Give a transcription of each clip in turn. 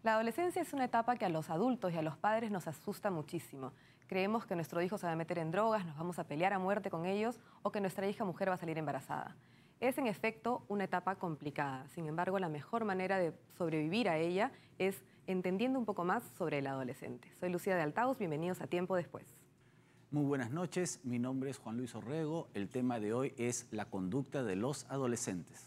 La adolescencia es una etapa que a los adultos y a los padres nos asusta muchísimo. Creemos que nuestro hijo se va a meter en drogas, nos vamos a pelear a muerte con ellos o que nuestra hija mujer va a salir embarazada. Es en efecto una etapa complicada. Sin embargo, la mejor manera de sobrevivir a ella es entendiendo un poco más sobre el adolescente. Soy Lucía de Altaus, bienvenidos a Tiempo Después. Muy buenas noches, mi nombre es Juan Luis Orrego. El tema de hoy es la conducta de los adolescentes.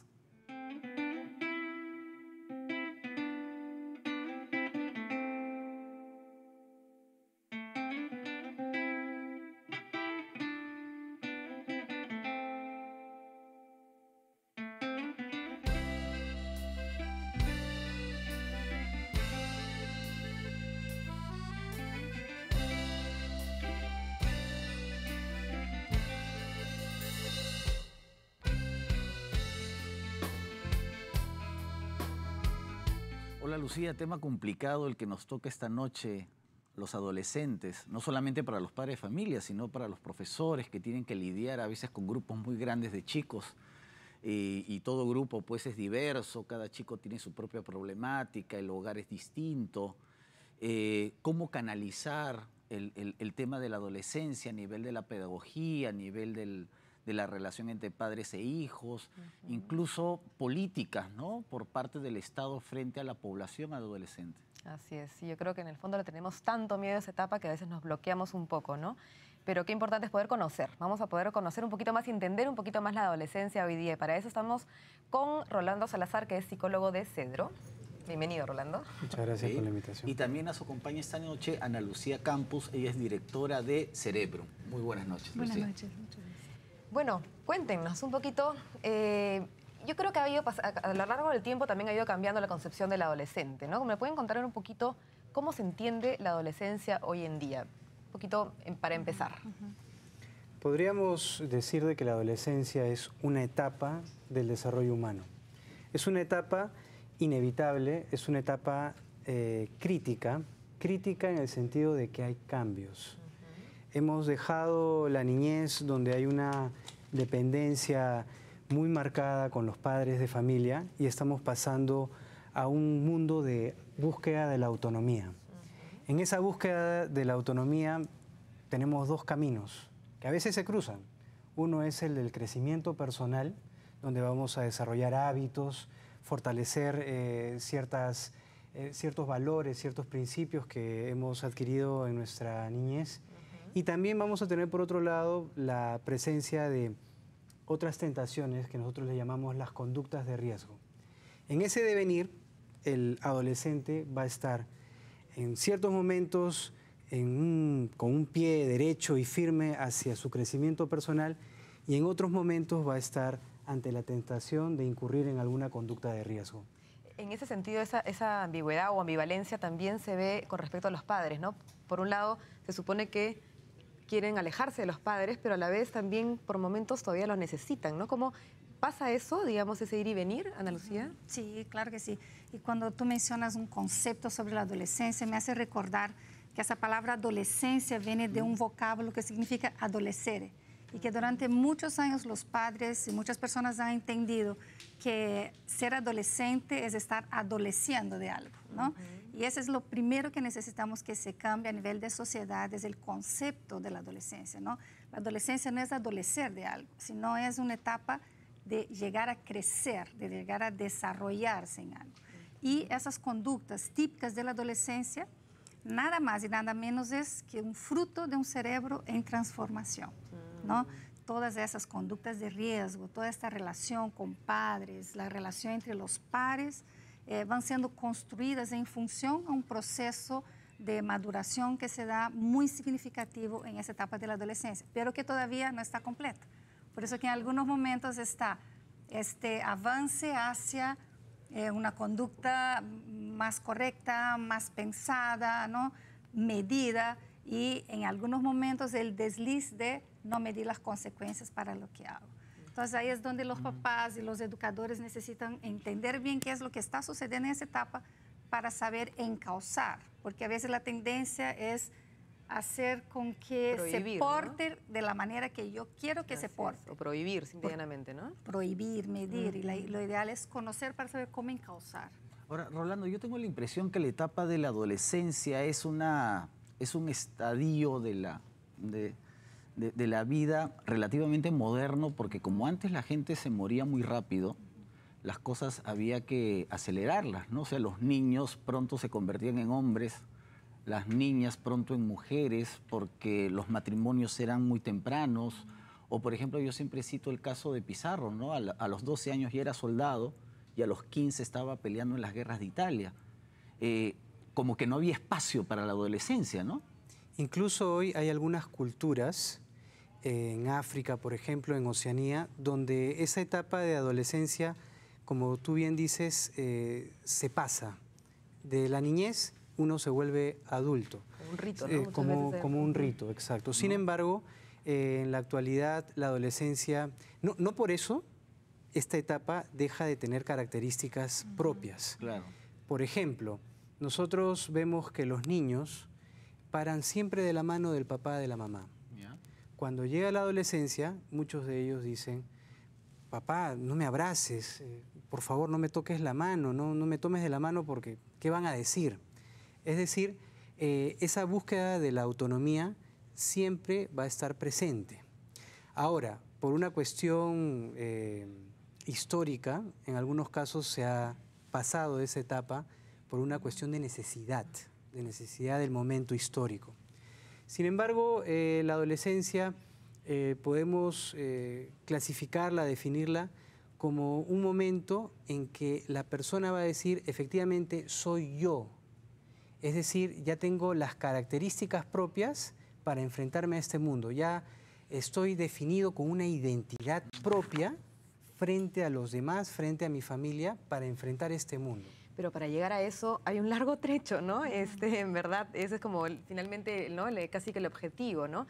Hola Lucía, tema complicado el que nos toca esta noche, los adolescentes, no solamente para los padres de familia, sino para los profesores que tienen que lidiar a veces con grupos muy grandes de chicos y todo grupo pues es diverso, cada chico tiene su propia problemática, el hogar es distinto. ¿Cómo canalizar el tema de la adolescencia a nivel de la pedagogía, a nivel de la relación entre padres e hijos, incluso políticas, ¿no? Por parte del Estado frente a la población adolescente? Así es, sí, yo creo que en el fondo le tenemos tanto miedo a esa etapa que a veces nos bloqueamos un poco, ¿no? Pero qué importante es poder conocer. Vamos a poder conocer un poquito más y entender un poquito más la adolescencia hoy día. Y para eso estamos con Rolando Salazar, que es psicólogo de Cedro. Bienvenido, Rolando. Muchas gracias por la invitación. Y también nos acompaña esta noche Ana Lucía Campos, ella es directora de Cerebro. Muy buenas noches, Lucía. Buenas noches, muchas gracias. Bueno, cuéntenos un poquito. Yo creo que a lo largo del tiempo también ha ido cambiando la concepción del adolescente, ¿no? ¿Me pueden contar un poquito cómo se entiende la adolescencia hoy en día? Un poquito para empezar. Podríamos decir de que la adolescencia es una etapa del desarrollo humano. Es una etapa inevitable, es una etapa crítica en el sentido de que hay cambios. Hemos dejado la niñez donde hay una dependencia muy marcada con los padres de familia y estamos pasando a un mundo de búsqueda de la autonomía. En esa búsqueda de la autonomía tenemos dos caminos que a veces se cruzan. Uno es el del crecimiento personal, donde vamos a desarrollar hábitos, fortalecer ciertos valores, ciertos principios que hemos adquirido en nuestra niñez. Y también vamos a tener, por otro lado, la presencia de otras tentaciones que nosotros le llamamos las conductas de riesgo. En ese devenir, el adolescente va a estar en ciertos momentos con un pie derecho y firme hacia su crecimiento personal y en otros momentos va a estar ante la tentación de incurrir en alguna conducta de riesgo. En ese sentido, esa ambigüedad o ambivalencia también se ve con respecto a los padres, ¿no? Por un lado, se supone que quieren alejarse de los padres, pero a la vez también por momentos todavía los necesitan, ¿no? ¿Cómo pasa eso, digamos, ese ir y venir, Ana Lucía? Sí, claro que sí. Y cuando tú mencionas un concepto sobre la adolescencia, me hace recordar que esa palabra adolescencia viene de un vocablo que significa adolecer. Y que durante muchos años los padres y muchas personas han entendido que ser adolescente es estar adoleciendo de algo, ¿no? Y eso es lo primero que necesitamos que se cambie a nivel de sociedad, es el concepto de la adolescencia, ¿no? La adolescencia no es adolecer de algo, sino es una etapa de llegar a crecer, de llegar a desarrollarse en algo. Y esas conductas típicas de la adolescencia, nada más y nada menos es que un fruto de un cerebro en transformación, ¿no? Todas esas conductas de riesgo, toda esta relación con padres, la relación entre los pares, van siendo construidas en función a un proceso de maduración que se da muy significativo en esa etapa de la adolescencia, pero que todavía no está completa. Por eso que en algunos momentos está este avance hacia una conducta más correcta, más pensada, ¿no? Medida, y en algunos momentos el desliz de no medir las consecuencias para lo que hago. Entonces ahí es donde los papás y los educadores necesitan entender bien qué es lo que está sucediendo en esa etapa para saber encauzar, porque a veces la tendencia es hacer con que prohibir, se porte, ¿no?, de la manera que yo quiero que se porte. O prohibir, simplemente, ¿no? Prohibir, medir, y lo ideal es conocer para saber cómo encauzar. Ahora, Rolando, yo tengo la impresión que la etapa de la adolescencia es un estadio de la vida relativamente moderno, porque como antes la gente se moría muy rápido, las cosas había que acelerarlas, ¿no? O sea, los niños pronto se convertían en hombres, las niñas pronto en mujeres, porque los matrimonios eran muy tempranos. O, por ejemplo, yo siempre cito el caso de Pizarro, ¿no? A los 12 años ya era soldado y a los 15 estaba peleando en las guerras de Italia. Como que no había espacio para la adolescencia, ¿no? Incluso hoy hay algunas culturas, en África, por ejemplo, en Oceanía, donde esa etapa de adolescencia, como tú bien dices, se pasa. De la niñez uno se vuelve adulto. Como un rito, ¿no? Como un rito, exacto. Sin embargo, en la actualidad, la adolescencia, no por eso esta etapa deja de tener características propias. Claro. Por ejemplo, nosotros vemos que los niños paran siempre de la mano del papá, de la mamá. ¿Ya? Cuando llega la adolescencia, muchos de ellos dicen, papá, no me abraces, por favor no me toques la mano, no me tomes de la mano porque ¿qué van a decir? Es decir, esa búsqueda de la autonomía siempre va a estar presente. Ahora, por una cuestión histórica, en algunos casos se ha pasado esa etapa por una cuestión de necesidad del momento histórico. Sin embargo, la adolescencia podemos clasificarla, definirla como un momento en que la persona va a decir, efectivamente, soy yo. Es decir, ya tengo las características propias para enfrentarme a este mundo. Ya estoy definido con una identidad propia frente a los demás, frente a mi familia, para enfrentar este mundo. Pero para llegar a eso hay un largo trecho, ¿no? En verdad, ese es como finalmente, ¿no? Casi que el objetivo, ¿no?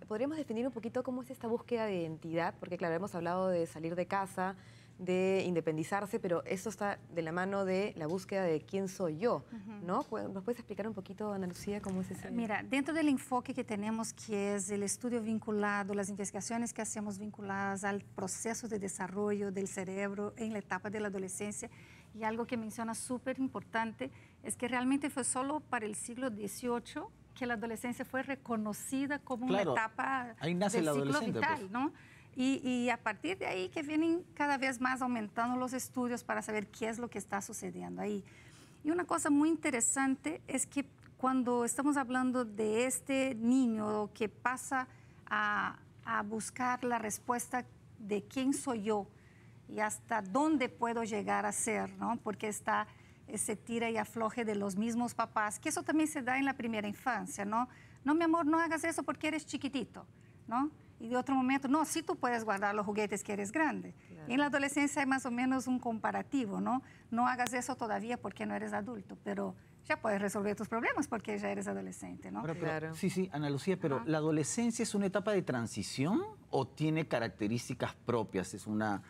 ¿Podríamos definir un poquito cómo es esta búsqueda de identidad? Porque claro, hemos hablado de salir de casa, de independizarse, pero eso está de la mano de la búsqueda de quién soy yo, ¿no? ¿Nos puedes explicar un poquito, Ana Lucía, cómo es ese? Mira, dentro del enfoque que tenemos, que es el estudio vinculado, las investigaciones que hacemos vinculadas al proceso de desarrollo del cerebro en la etapa de la adolescencia, y algo que menciona súper importante es que realmente fue solo para el siglo XVIII que la adolescencia fue reconocida como una etapa ahí nace del el ciclo adolescente, vital, pues. ¿no? Y a partir de ahí que vienen cada vez más aumentando los estudios para saber qué es lo que está sucediendo ahí. Y una cosa muy interesante es que cuando estamos hablando de este niño que pasa a buscar la respuesta de quién soy yo y hasta dónde puedo llegar a ser, ¿no? Porque está ese tira y afloje de los mismos papás, que eso también se da en la primera infancia, ¿no? No, mi amor, no hagas eso porque eres chiquitito, ¿no? Y de otro momento, no, sí tú puedes guardar los juguetes que eres grande. Claro. En la adolescencia hay más o menos un comparativo, ¿no? No hagas eso todavía porque no eres adulto, pero ya puedes resolver tus problemas porque ya eres adolescente, ¿no? Pero, claro. Sí, Ana Lucía, pero ¿la adolescencia es una etapa de transición o tiene características propias? ¿Es una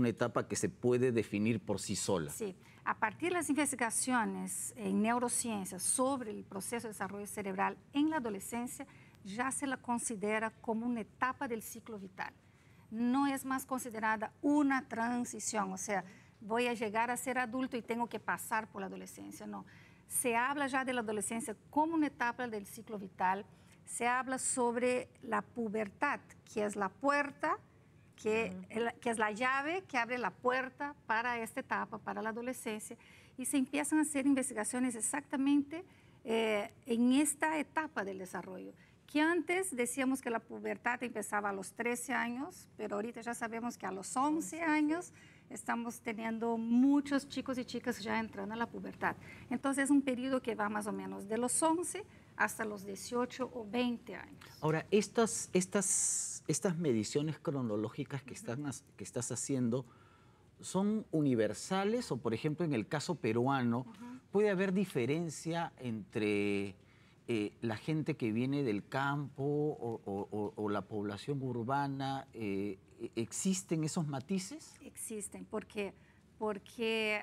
etapa que se puede definir por sí sola? Sí, a partir de las investigaciones en neurociencias sobre el proceso de desarrollo cerebral en la adolescencia, ya se la considera como una etapa del ciclo vital. No es más considerada una transición, o sea, voy a llegar a ser adulto y tengo que pasar por la adolescencia, no. Se habla ya de la adolescencia como una etapa del ciclo vital, se habla sobre la pubertad, que es la puerta, que es la llave que abre la puerta para esta etapa, para la adolescencia, y se empiezan a hacer investigaciones exactamente en esta etapa del desarrollo. Que antes decíamos que la pubertad empezaba a los 13 años, pero ahorita ya sabemos que a los 11 años estamos teniendo muchos chicos y chicas ya entrando a la pubertad. Entonces es un periodo que va más o menos de los 11 hasta los 18 o 20 años. Ahora, estas mediciones cronológicas que estás haciendo, ¿son universales o, por ejemplo, en el caso peruano, puede haber diferencia entre la gente que viene del campo o la población urbana? ¿Existen esos matices? Existen, porque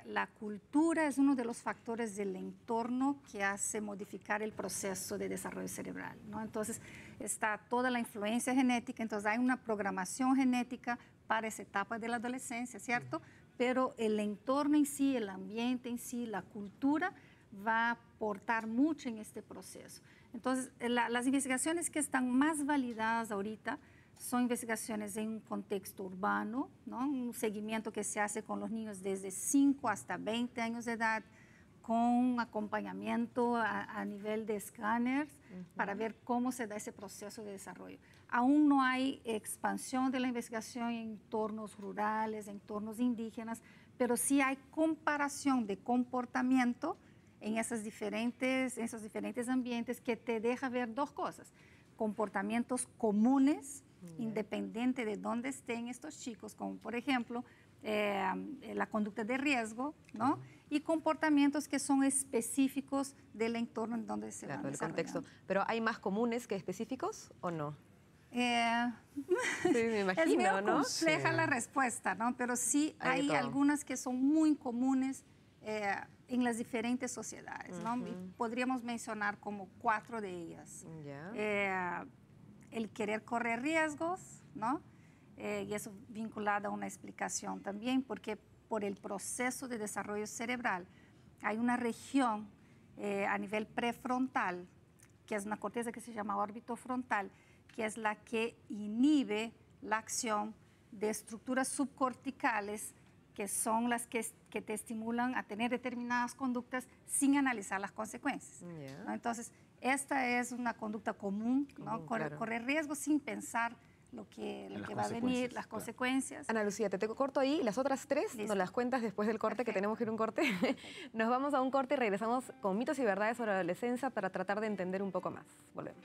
la cultura es uno de los factores del entorno que hace modificar el proceso de desarrollo cerebral, ¿no? Entonces, está toda la influencia genética, entonces hay una programación genética para esa etapa de la adolescencia, ¿cierto? pero el entorno en sí, el ambiente en sí, la cultura va a aportar mucho en este proceso. Entonces, las investigaciones que están más validadas ahorita son investigaciones en un contexto urbano, ¿no? Un seguimiento que se hace con los niños desde 5 hasta 20 años de edad, con acompañamiento a nivel de escáneres para ver cómo se da ese proceso de desarrollo. Aún no hay expansión de la investigación en entornos rurales, en entornos indígenas, pero sí hay comparación de comportamiento en esos diferentes ambientes que te deja ver dos cosas: comportamientos comunes, independiente de dónde estén estos chicos, como por ejemplo la conducta de riesgo, ¿no? Y comportamientos que son específicos del entorno en donde se van desarrollando. Contexto. ¿Pero hay más comunes que específicos o no? Sí, me imagino, es medio ¿no? compleja la respuesta, ¿no? Pero sí Hay hay algunas que son muy comunes en las diferentes sociedades, ¿no? Y podríamos mencionar como 4 de ellas. El querer correr riesgos, ¿no? Y eso vinculado a una explicación también, porque por el proceso de desarrollo cerebral hay una región a nivel prefrontal, que es una corteza que se llama órbito frontal, que es la que inhibe la acción de estructuras subcorticales, que son las que te estimulan a tener determinadas conductas sin analizar las consecuencias, ¿no? Entonces, esta es una conducta común, ¿no? Correr riesgos sin pensar lo que va a venir, las consecuencias. Ana Lucía, te corto ahí. Las otras 3 nos las cuentas después del corte. Perfecto. Que tenemos que ir a un corte. Nos vamos a un corte y regresamos con mitos y verdades sobre la adolescencia para tratar de entender un poco más. Volvemos.